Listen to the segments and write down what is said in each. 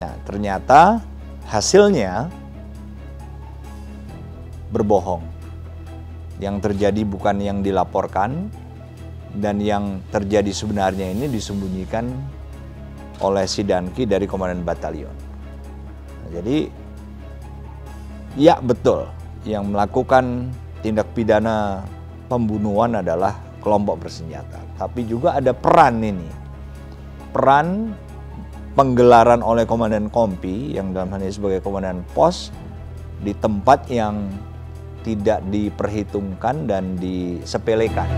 Nah, ternyata hasilnya berbohong. Yang terjadi bukan yang dilaporkan, dan yang terjadi sebenarnya ini disembunyikan oleh si Danki dari Komandan Batalion. Nah, jadi ya betul, yang melakukan tindak pidana pembunuhan adalah kelompok bersenjata. Tapi juga ada peran ini. Peran penggelaran oleh Komandan Kompi yang dalam hal ini sebagai Komandan Pos di tempat yang tidak diperhitungkan dan disepelekan.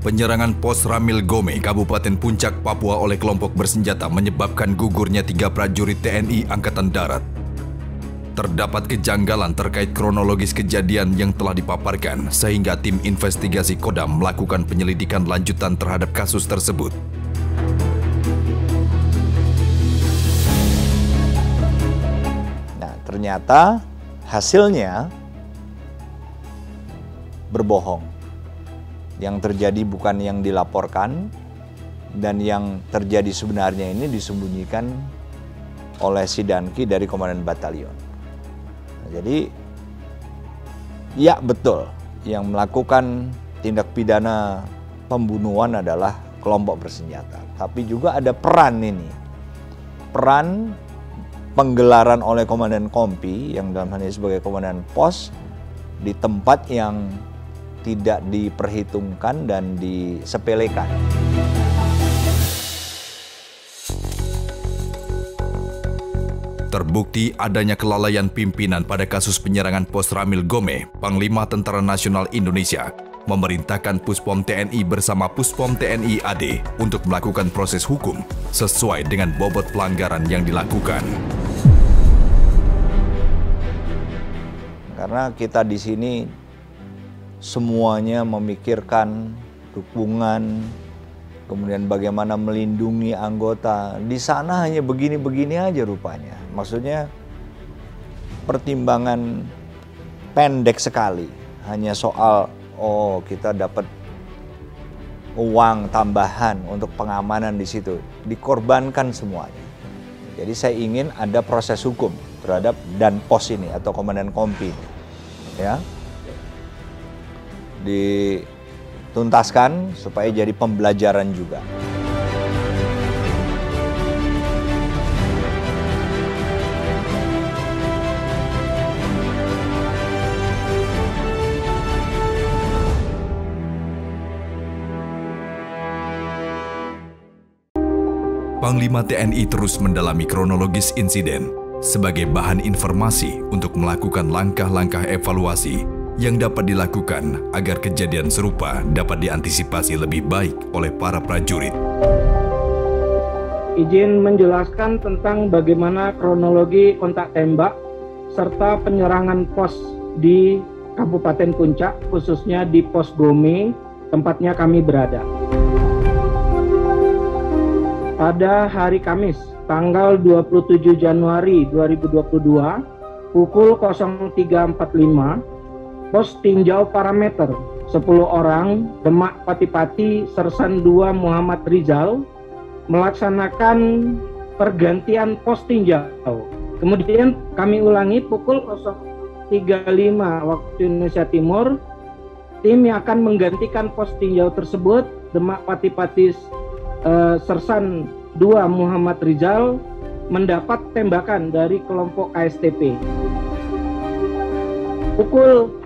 Penyerangan Pos Ramil Gome, Kabupaten Puncak, Papua oleh kelompok bersenjata menyebabkan gugurnya 3 prajurit TNI Angkatan Darat. Terdapat kejanggalan terkait kronologis kejadian yang telah dipaparkan sehingga tim investigasi Kodam melakukan penyelidikan lanjutan terhadap kasus tersebut. Nah, ternyata hasilnya berbohong. Yang terjadi bukan yang dilaporkan, dan yang terjadi sebenarnya ini disembunyikan oleh si Danki dari Komandan Batalion. Nah, jadi ya betul, yang melakukan tindak pidana pembunuhan adalah kelompok bersenjata. Tapi juga ada peran ini. Peran penggelaran oleh Komandan Kompi yang dalam hal ini sebagai Komandan Pos di tempat yang tidak diperhitungkan dan disepelekan. Terbukti adanya kelalaian pimpinan pada kasus penyerangan Pos Ramil Gome, Panglima Tentara Nasional Indonesia memerintahkan Puspom TNI bersama Puspom TNI AD untuk melakukan proses hukum sesuai dengan bobot pelanggaran yang dilakukan. Karena kita di sini semuanya memikirkan dukungan, kemudian bagaimana melindungi anggota. Di sana hanya begini-begini aja rupanya. Maksudnya pertimbangan pendek sekali. Hanya soal, oh kita dapat uang tambahan untuk pengamanan di situ. Dikorbankan semuanya. Jadi saya ingin ada proses hukum terhadap Danpos ini atau Komandan Kompi. Ya. Dituntaskan supaya jadi pembelajaran juga. Panglima TNI terus mendalami kronologis insiden sebagai bahan informasi untuk melakukan langkah-langkah evaluasi yang dapat dilakukan agar kejadian serupa dapat diantisipasi lebih baik oleh para prajurit. Izin menjelaskan tentang bagaimana kronologi kontak tembak serta penyerangan pos di Kabupaten Puncak, khususnya di Pos Gome, tempatnya kami berada. Pada hari Kamis, tanggal 27 Januari 2022, pukul 03.45, Pos Tinjau Parameter 10 orang Demak Pati-Pati Sersan 2 Muhammad Rizal melaksanakan pergantian pos tinjau. Kemudian kami ulangi pukul 03.05 waktu Indonesia Timur, tim yang akan menggantikan pos tinjau tersebut Demak Pati-Pati Sersan 2 Muhammad Rizal mendapat tembakan dari kelompok KSTP. Pukul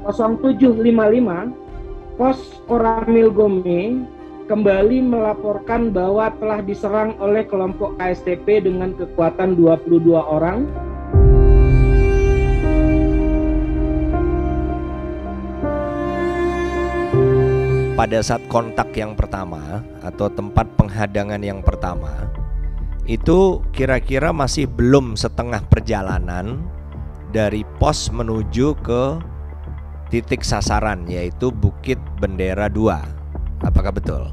07.55, Pos Ramil Gome kembali melaporkan bahwa telah diserang oleh kelompok KSTP dengan kekuatan 22 orang. Pada saat kontak yang pertama atau tempat penghadangan yang pertama, itu kira-kira masih belum setengah perjalanan dari pos menuju ke titik sasaran, yaitu Bukit Bendera 2. Apakah betul?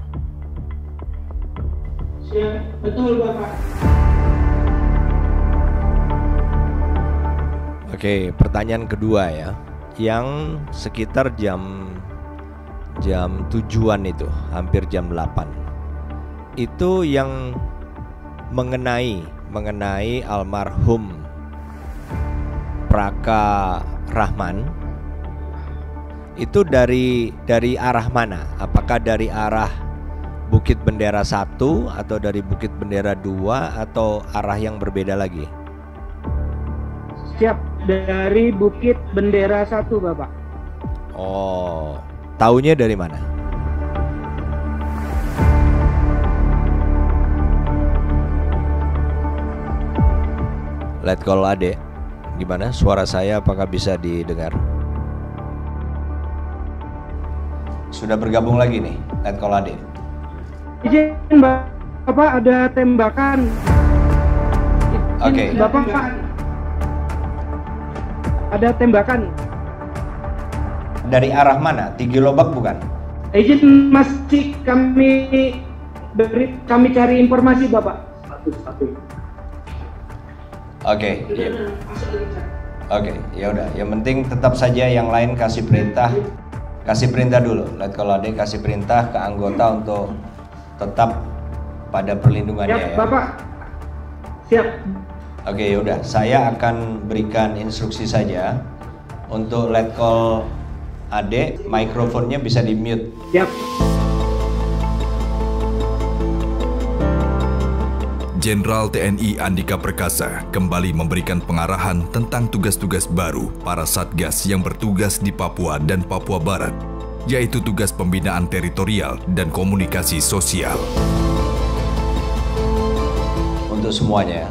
Siap, betul Bapak. Oke, pertanyaan kedua ya, yang sekitar jam tujuan itu, hampir jam 8. Itu yang mengenai almarhum Praka Rahman. Itu dari arah mana? Apakah dari arah Bukit Bendera 1 atau dari Bukit Bendera 2 atau arah yang berbeda lagi? Siap, dari Bukit Bendera 1 Bapak. Oh, taunya dari mana? Letkol Ade, gimana suara saya, apakah bisa didengar? Sudah bergabung lagi nih, Letkol Ade. Izin Bapak, ada tembakan. Oke. Bapak, ada tembakan. Dari arah mana? Tinggi Lobak bukan? Izin, masih kami cari informasi Bapak. Oke. Oke, ya udah. Yang penting tetap saja yang lain kasih perintah dulu. Letkol Ade kasih perintah ke anggota untuk tetap pada perlindungannya. Siap, ya. Bapak. Siap. Oke, yaudah. Saya akan berikan instruksi saja untuk Letkol Ade, mikrofonnya bisa di mute. Siap. Jenderal TNI Andika Perkasa kembali memberikan pengarahan tentang tugas-tugas baru para Satgas yang bertugas di Papua dan Papua Barat, yaitu tugas pembinaan teritorial dan komunikasi sosial. Untuk semuanya,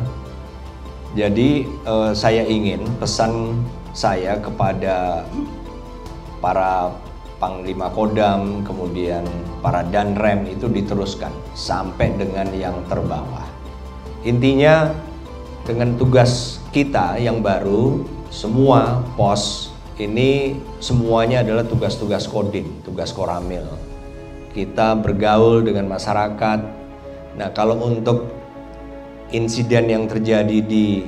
jadi saya ingin pesan saya kepada para Panglima Kodam, kemudian para Danrem itu diteruskan sampai dengan yang terbawah. Intinya dengan tugas kita yang baru, semua pos ini semuanya adalah tugas-tugas kodim, tugas koramil. Kita bergaul dengan masyarakat. Nah, kalau untuk insiden yang terjadi di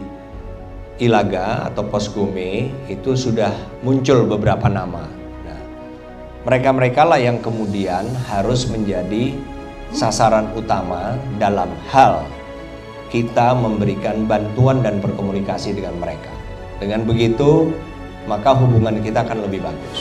Ilaga atau Pos Gome itu sudah muncul beberapa nama. Nah, mereka-mereka lah yang kemudian harus menjadi sasaran utama dalam hal kita memberikan bantuan dan berkomunikasi dengan mereka. Dengan begitu, maka hubungan kita akan lebih bagus.